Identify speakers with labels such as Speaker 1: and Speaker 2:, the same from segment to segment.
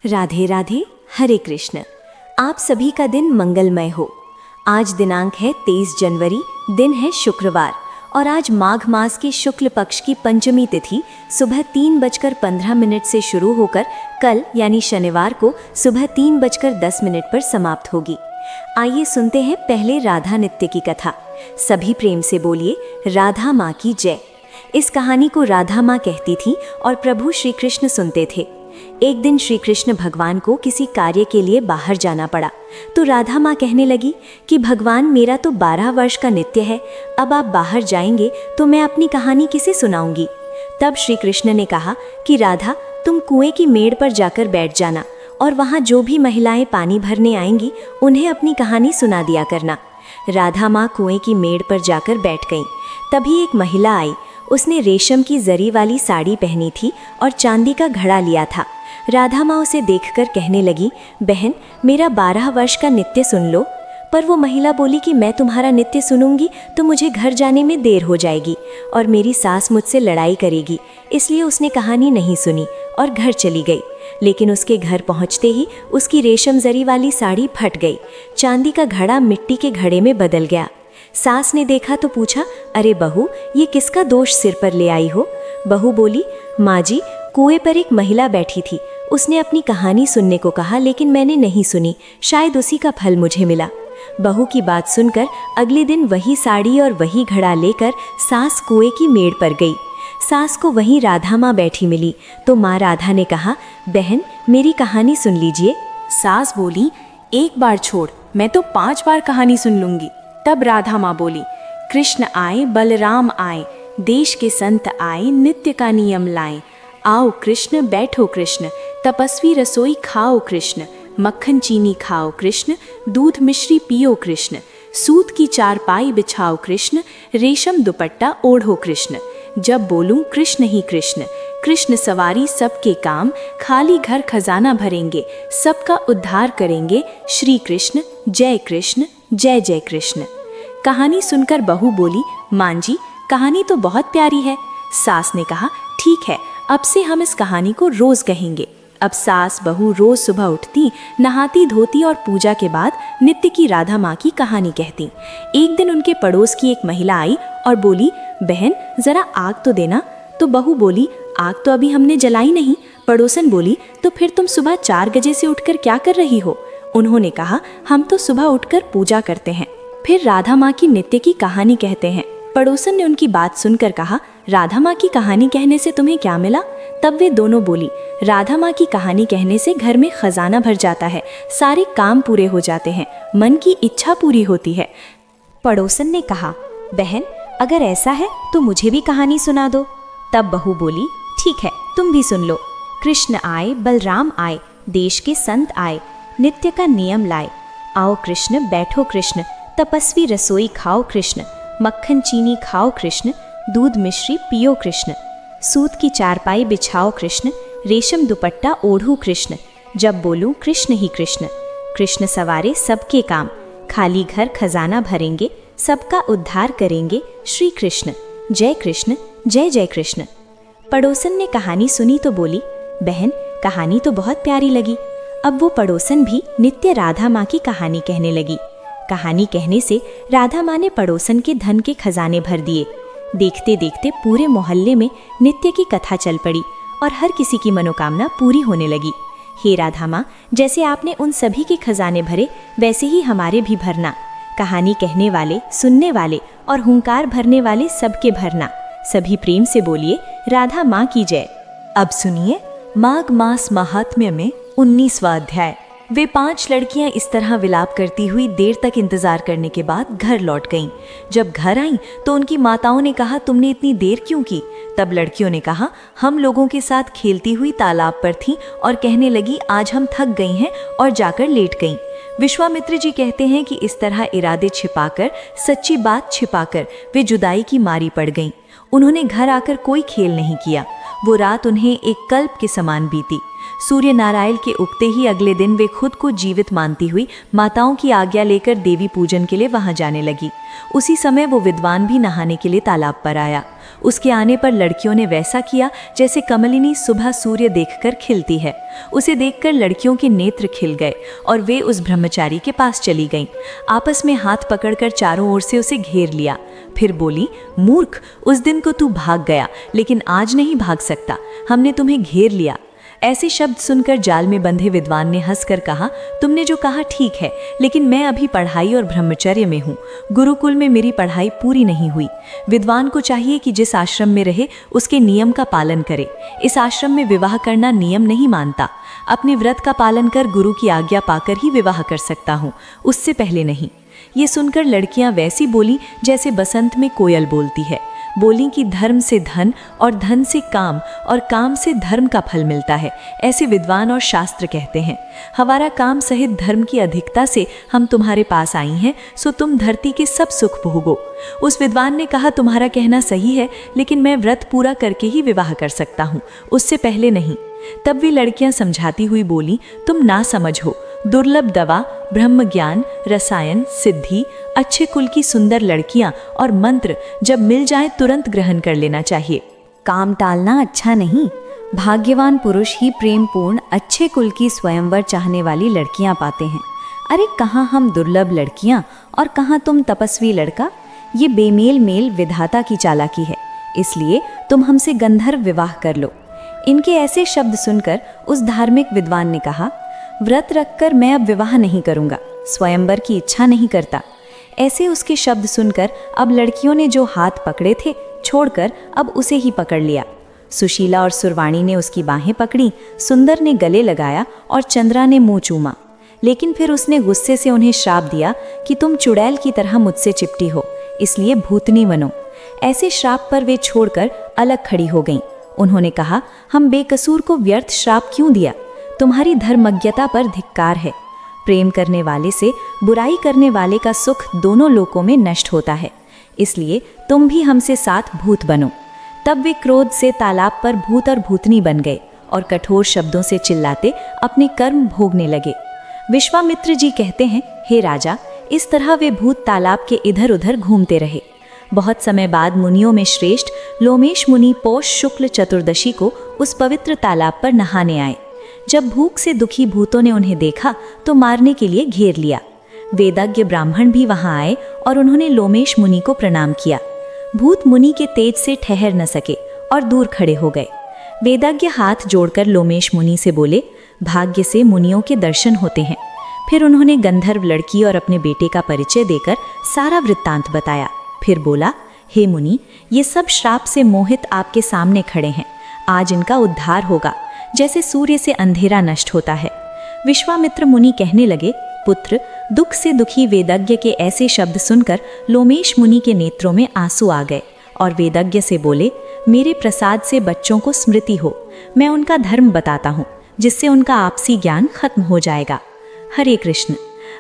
Speaker 1: राधे राधे, हरे कृष्ण। आप सभी का दिन मंगलमय हो। आज दिनांक है 23 जनवरी, दिन है शुक्रवार और आज माघ मास के शुक्ल पक्ष की पंचमी तिथि सुबह 3:15 से शुरू होकर कल यानी शनिवार को सुबह 3:10 पर समाप्त होगी। आइए सुनते हैं पहले राधा नृत्य की कथा। सभी प्रेम से बोलिए राधा माँ की जय। इस कहानी को राधा माँ कहती थी और प्रभु श्री कृष्ण सुनते थे। एक दिन श्री कृष्ण भगवान को किसी कार्य के लिए बाहर जाना पड़ा, तो राधा माँ कहने लगी कि भगवान, मेरा तो 12 वर्ष का नित्य है, अब आप बाहर जाएंगे तो मैं अपनी कहानी किसे सुनाऊंगी। तब श्री कृष्ण ने कहा कि राधा, तुम कुएं की मेड़ पर जाकर बैठ जाना और वहाँ जो भी महिलाएं पानी भरने आएंगी उन्हें अपनी कहानी सुना दिया करना। राधा माँ कुएं की मेड़ पर जाकर बैठ गईं। तभी एक महिला आई। उसने रेशम की जरी वाली साड़ी पहनी थी और चांदी का घड़ा लिया था। राधा माँ उसे देखकर कहने लगी, बहन, मेरा 12 वर्ष का नित्य सुन लो। पर वो महिला बोली कि मैं तुम्हारा नित्य सुनूंगी तो मुझे घर जाने में देर हो जाएगी और मेरी सास मुझसे लड़ाई करेगी, इसलिए उसने कहानी नहीं सुनी और घर चली गई। लेकिन उसके घर पहुंचते ही उसकी रेशम जरी वाली साड़ी फट गई। चांदी का घड़ा मिट्टी के घड़े में बदल गया। सास ने देखा तो पूछा, अरे बहू, ये किसका दोष सिर पर ले आई हो? बहू बोली, माँ जी, कुएं पर एक महिला बैठी थी, उसने अपनी कहानी सुनने को कहा लेकिन मैंने नहीं सुनी, शायद उसी का फल मुझे मिला। बहू की बात सुनकर अगले दिन वही साड़ी और वही घड़ा लेकर सास कुएं की मेड़ पर गई। सास को वहीं राधा माँ बैठी मिली तो माँ राधा ने कहा, बहन, मेरी कहानी सुन लीजिए।
Speaker 2: सास बोली, एक बार छोड़, मैं तो 5 बार कहानी सुन लूंगी। तब राधा माँ बोली, कृष्ण आए, बलराम आए, देश के संत आए, नित्य का नियम लाए। आओ कृष्ण, बैठो कृष्ण, तपस्वी रसोई खाओ कृष्ण, मक्खन चीनी खाओ कृष्ण, दूध मिश्री पियो कृष्ण, सूत की चारपाई बिछाओ कृष्ण, रेशम दुपट्टा ओढ़ो कृष्ण। जब बोलूं कृष्ण ही कृष्ण, कृष्ण सवारी सबके काम, खाली घर खजाना भरेंगे, सबका उद्धार करेंगे, श्री कृष्ण, जय कृष्ण, जय जय कृष्ण। कहानी सुनकर बहू बोली, मां जी, कहानी तो बहुत प्यारी है। सास ने कहा, ठीक है, अब से हम इस कहानी को रोज कहेंगे। अब सास बहू रोज सुबह उठती, नहाती धोती और पूजा के बाद नित्य की राधा माँ की कहानी कहती। एक दिन उनके पड़ोस की एक महिला आई और बोली, बहन, जरा आग तो देना। तो बहू बोली, आग तो अभी हमने जलाई नहीं। पड़ोसन बोली, तो फिर तुम सुबह 4 बजे से उठकर क्या कर रही हो? उन्होंने कहा, हम तो सुबह उठकर पूजा करते हैं। फिर राधा माँ की नित्य की कहानी कहते हैं। पड़ोसन ने उनकी बात सुनकर कहा, राधा माँ की कहानी कहने से तुम्हें क्या मिला? तब वे दोनों बोली, राधा माँ की कहानी कहने से घर में खजाना भर जाता है, सारे काम पूरे हो जाते हैं, मन की इच्छा पूरी होती है।
Speaker 1: पड़ोसन ने कहा, बहन, अगर ऐसा है तो मुझे भी कहानी सुना दो। तब बहू बोली, ठीक है, तुम भी सुन लो। कृष्ण आए, बलराम आए, देश के संत आए, नित्य का नियम लाए। आओ कृष्ण, बैठो कृष्ण, तपस्वी रसोई खाओ कृष्ण, मक्खन चीनी खाओ कृष्ण, दूध मिश्री पियो कृष्ण, सूत की चारपाई बिछाओ कृष्ण, रेशम दुपट्टा ओढ़ो कृष्ण। जब बोलूं कृष्ण ही कृष्ण, कृष्ण सवारे सबके काम, खाली घर खजाना भरेंगे, सबका उद्धार करेंगे, श्री कृष्ण, जय कृष्ण, जय जय कृष्ण। पड़ोसन ने कहानी सुनी तो बोली, बहन, कहानी तो बहुत प्यारी लगी। अब वो पड़ोसन भी नित्य राधा माँ की कहानी कहने लगी। कहानी कहने से राधा माँ ने पड़ोसन के धन के खजाने भर दिए। देखते देखते पूरे मोहल्ले में नित्य की कथा चल पड़ी और हर किसी की मनोकामना पूरी होने लगी। हे राधा माँ, जैसे आपने उन सभी के खजाने भरे, वैसे ही हमारे भी भरना। कहानी कहने वाले, सुनने वाले और हुंकार भरने वाले सबके भरना। सभी प्रेम से बोलिए राधा माँ की जय।
Speaker 3: अब सुनिए माघ मास महात्म्य में 19वां अध्याय। वे 5 लड़कियां इस तरह विलाप करती हुई देर तक इंतजार करने के बाद घर लौट गईं। जब घर आईं तो उनकी माताओं ने कहा, तुमने इतनी देर क्यों की? तब लड़कियों ने कहा, हम लोगों के साथ खेलती हुई तालाब पर थीं और कहने लगी, आज हम थक गई हैं, और जाकर लेट गईं। विश्वामित्र जी कहते हैं कि इस तरह इरादे छिपाकर, सच्ची बात छिपाकर वे जुदाई की मारी पड़ गईं। उन्होंने घर आकर कोई खेल नहीं किया। वो रात उन्हें एक कल्प के समान बीती। सूर्य नारायण के उगते ही अगले दिन वे खुद को जीवित मानती हुई माताओं की आज्ञा लेकर देवी पूजन के लिए वहां जाने लगी। उसी समय वो विद्वान भी नहाने के लिए तालाब पर आया। उसके आने पर लड़कियों ने वैसा किया जैसे कमलिनी सुबह सूर्य देखकर खिलती है। उसे देखकर लड़कियों के नेत्र खिल गए और वे उस ब्रह्मचारी के पास चली गईं। आपस में हाथ पकड़कर चारों ओर से उसे घेर लिया। फिर बोली, मूर्ख, उस दिन को तू भाग गया, लेकिन आज नहीं भाग सकता, हमने तुम्हें घेर लिया। ऐसे शब्द सुनकर जाल में बंधे विद्वान ने हंसकर कहा, तुमने जो कहा ठीक है, लेकिन मैं अभी पढ़ाई और ब्रह्मचर्य में हूँ। गुरुकुल में मेरी पढ़ाई पूरी नहीं हुई। विद्वान को चाहिए कि जिस आश्रम में रहे उसके नियम का पालन करे। इस आश्रम में विवाह करना नियम नहीं मानता। अपने व्रत का पालन कर गुरु की आज्ञा पाकर ही विवाह कर सकता हूँ, उससे पहले नहीं। ये सुनकर लड़कियां वैसी बोली जैसे बसंत में कोयल बोलती है। बोली कि धर्म से धन और धन से काम और काम से धर्म का फल मिलता है, ऐसे विद्वान और शास्त्र कहते हैं। हमारा काम सहित धर्म की अधिकता से हम तुम्हारे पास आई हैं, सो तुम धरती के सब सुख भोगो। उस विद्वान ने कहा, तुम्हारा कहना सही है, लेकिन मैं व्रत पूरा करके ही विवाह कर सकता हूँ, उससे पहले नहीं। तब वे लड़कियां समझाती हुई बोली, तुम ना समझ हो। दुर्लभ दवा, ब्रह्म ज्ञान, रसायन, सिद्धि, अच्छे कुल की सुंदर लड़कियां और मंत्र जब मिल जाए तुरंत ग्रहण कर लेना चाहिए।
Speaker 1: काम टालना अच्छा नहीं। भाग्यवान पुरुष ही प्रेम पूर्ण अच्छे कुल की स्वयंवर चाहने वाली लड़कियां पाते हैं। अरे कहाँ हम दुर्लभ लड़कियां और कहाँ तुम तपस्वी लड़का। ये बेमेल मेल विधाता की चालाकी है, इसलिए तुम हमसे गंधर्व विवाह कर लो। इनके ऐसे शब्द सुनकर उस धार्मिक विद्वान ने कहा, व्रत रखकर मैं अब विवाह नहीं करूंगा, स्वयंवर की इच्छा नहीं करता। ऐसे उसके शब्द सुनकर अब लड़कियों ने जो हाथ पकड़े थे छोड़कर अब उसे ही पकड़ लिया। सुशीला और सुरवाणी ने उसकी बाहें पकड़ी, सुंदर ने गले लगाया और चंद्रा ने मुंह चूमा। लेकिन फिर उसने गुस्से से उन्हें श्राप दिया कि तुम चुड़ैल की तरह मुझसे चिपटी हो, इसलिए भूतनी बनो। ऐसे श्राप पर वे छोड़कर अलग खड़ी हो गईं। उन्होंने कहा, हम बेकसूर को व्यर्थ श्राप क्यों दिया? तुम्हारी धर्मज्ञता पर धिक्कार है। प्रेम करने वाले से बुराई करने वाले का सुख दोनों लोकों में नष्ट होता है, इसलिए तुम भी हमसे साथ भूत बनो। तब वे क्रोध से तालाब पर भूत और भूतनी बन गए और कठोर शब्दों से चिल्लाते अपने कर्म भोगने लगे। विश्वामित्र जी कहते हैं, हे राजा, इस तरह वे भूत तालाब के इधर उधर घूमते रहे। बहुत समय बाद मुनियों में श्रेष्ठ लोमेश मुनि पौष शुक्ल चतुर्दशी को उस पवित्र तालाब पर नहाने आए। जब भूख से दुखी भूतों ने उन्हें देखा तो मारने के लिए घेर लिया। वेदज्ञ ब्राह्मण भी वहां आए और उन्होंने लोमेश मुनि को प्रणाम किया। भूत मुनि के तेज से ठहर न सके और दूर खड़े हो गए। वेदज्ञ हाथ जोड़कर लोमेश मुनि से बोले, भाग्य से मुनियों के दर्शन होते हैं। फिर उन्होंने गंधर्व लड़की और अपने बेटे का परिचय देकर सारा वृत्तांत बताया। फिर बोला, हे मुनि, ये सब श्राप से मोहित आपके सामने खड़े हैं। आज इनका उद्धार होगा, जैसे सूर्य से अंधेरा नष्ट होता है। विश्वामित्र मुनि कहने लगे, पुत्र, दुख से दुखी वेदज्ञ के ऐसे शब्द सुनकर लोमेश मुनि के नेत्रों में आंसू आ गए और वेदज्ञ से बोले, मेरे प्रसाद से बच्चों को स्मृति हो। मैं उनका धर्म बताता हूँ, जिससे उनका आपसी ज्ञान खत्म हो जाएगा। हरे कृष्ण।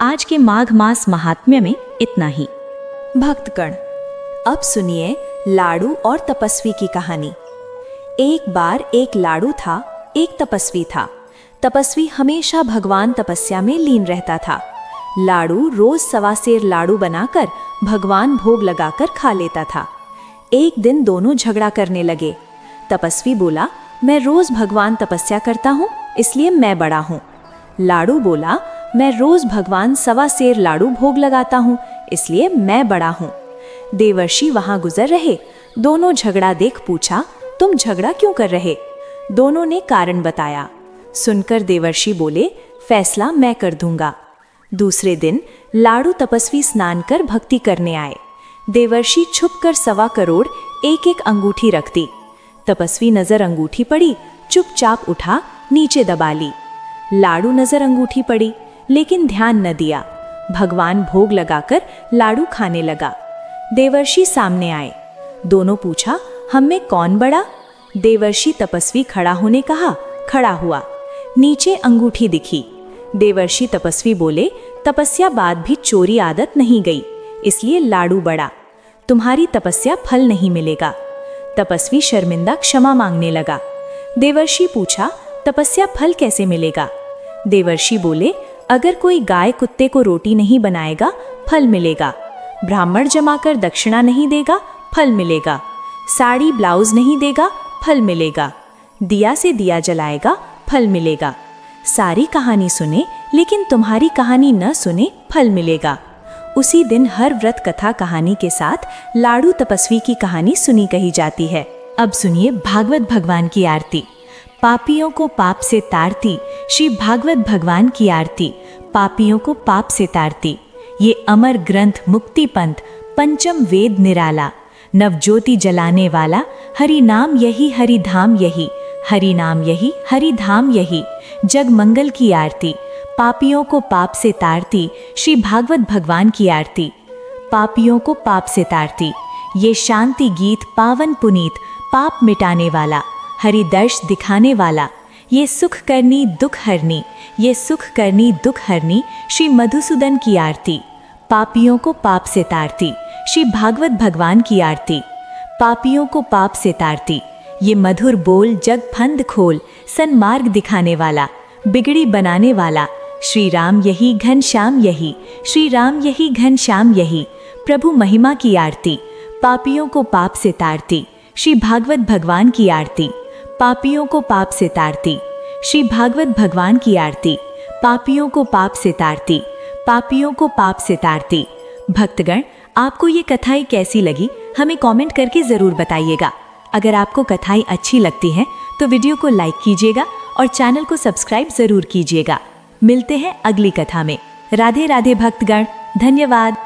Speaker 1: आज के माघ मास महात्म्य में इतना ही।
Speaker 3: भक्तगण, अब सुनिए लाड़ू और तपस्वी की कहानी। एक बार एक लाड़ू था, एक तपस्वी था। तपस्वी हमेशा भगवान तपस्या में लीन रहता था। लाड़ू रोज सवा सेर लाड़ू बनाकर भगवान भोग लगाकर खा लेता था। एक दिन दोनों झगड़ा करने लगे। तपस्वी बोला, मैं रोज भगवान तपस्या करता हूँ, इसलिए मैं बड़ा हूँ। लाड़ू बोला, मैं रोज भगवान सवा सेर लाड़ू भोग लगाता हूँ, इसलिए मैं बड़ा हूँ। देवर्षि वहां गुजर रहे। दोनों झगड़ा देख पूछा, तुम झगड़ा क्यों कर रहे? दोनों ने कारण बताया। सुनकर देवर्षि बोले, फैसला मैं कर दूंगा। दूसरे दिन लाड़ू तपस्वी स्नान कर भक्ति करने आए। देवर्षि छुपकर 1.25 करोड़ एक एक अंगूठी रख दी। तपस्वी नजर अंगूठी पड़ी, चुपचाप उठा, नीचे दबा ली। लाड़ू नजर अंगूठी पड़ी, लेकिन ध्यान न दिया। भगवान भोग लगाकर लाड़ू खाने लगा। देवर्षि सामने आए। दोनों पूछा, हम में कौन बड़ा? देवर्षि तपस्वी खड़ा होने कहा, खड़ा हुआ। नीचे अंगूठी दिखी। देवर्षि तपस्वी बोले, तपस्या बाद भी चोरी आदत नहीं गई, इसलिए लाड़ू बड़ा। तुम्हारी तपस्या फल नहीं मिलेगा। तपस्वी शर्मिंदा क्षमा मांगने लगा। देवर्षि पूछा,
Speaker 2: तपस्या फल कैसे मिलेगा? देवर्षि बोले, अगर कोई गाय कुत्ते को रोटी नहीं बनाएगा, फल मिलेगा। ब्राह्मण जमाकर दक्षिणा नहीं देगा, फल मिलेगा। साड़ी ब्लाउज नहीं देगा, फल मिलेगा। दिया से दिया जलाएगा, फल मिलेगा। सारी कहानी सुने लेकिन तुम्हारी कहानी न सुने, फल मिलेगा। उसी दिन हर व्रत कथा कहानी के साथ लाडू तपस्वी की कहानी सुनी कही जाती है।
Speaker 3: अब सुनिए भागवत भगवान की आरती। पापियों को पाप से तारती, श्री भागवत भगवान की आरती, पापियों को पाप से तारती। ये अमर ग्रंथ मुक्ति पंथ, पंचम वेद निराला, नवज्योति जलाने वाला, हरि नाम यही हरि धाम यही, हरि नाम यही हरि धाम यही। जग मंगल की आरती, पापियों को पाप से तारती, श्री भागवत भगवान की आरती, पापियों को पाप से तारती। ये शांति गीत पावन पुनीत, पाप मिटाने वाला, हरि दर्श दिखाने वाला। ये सुख करनी दुख हरनी, ये सुख करनी दुख हरनी, श्री मधुसूदन की आरती, पापियों को पाप से तारती, श्री भागवत भगवान की आरती, पापियों को पाप से तारती। ये मधुर बोल जग फंद खोल, सन्मार्ग दिखाने वाला, बिगड़ी बनाने वाला। श्री राम यही घनश्याम यही, श्री राम यही घनश्याम यही। प्रभु महिमा की आरती, पापियों को पाप से तारती, श्री भागवत भगवान की आरती, पापियों को पाप से तारती, श्री भागवत भगवान की आरती, पापियों को पाप से तारती, पापियों को पाप से तारती। भक्तगण, आपको ये कथाएं कैसी लगी हमें कमेंट करके ज़रूर बताइएगा। अगर आपको कथाएं अच्छी लगती हैं तो वीडियो को लाइक कीजिएगा और चैनल को सब्सक्राइब ज़रूर कीजिएगा। मिलते हैं अगली कथा में। राधे राधे भक्तगण, धन्यवाद।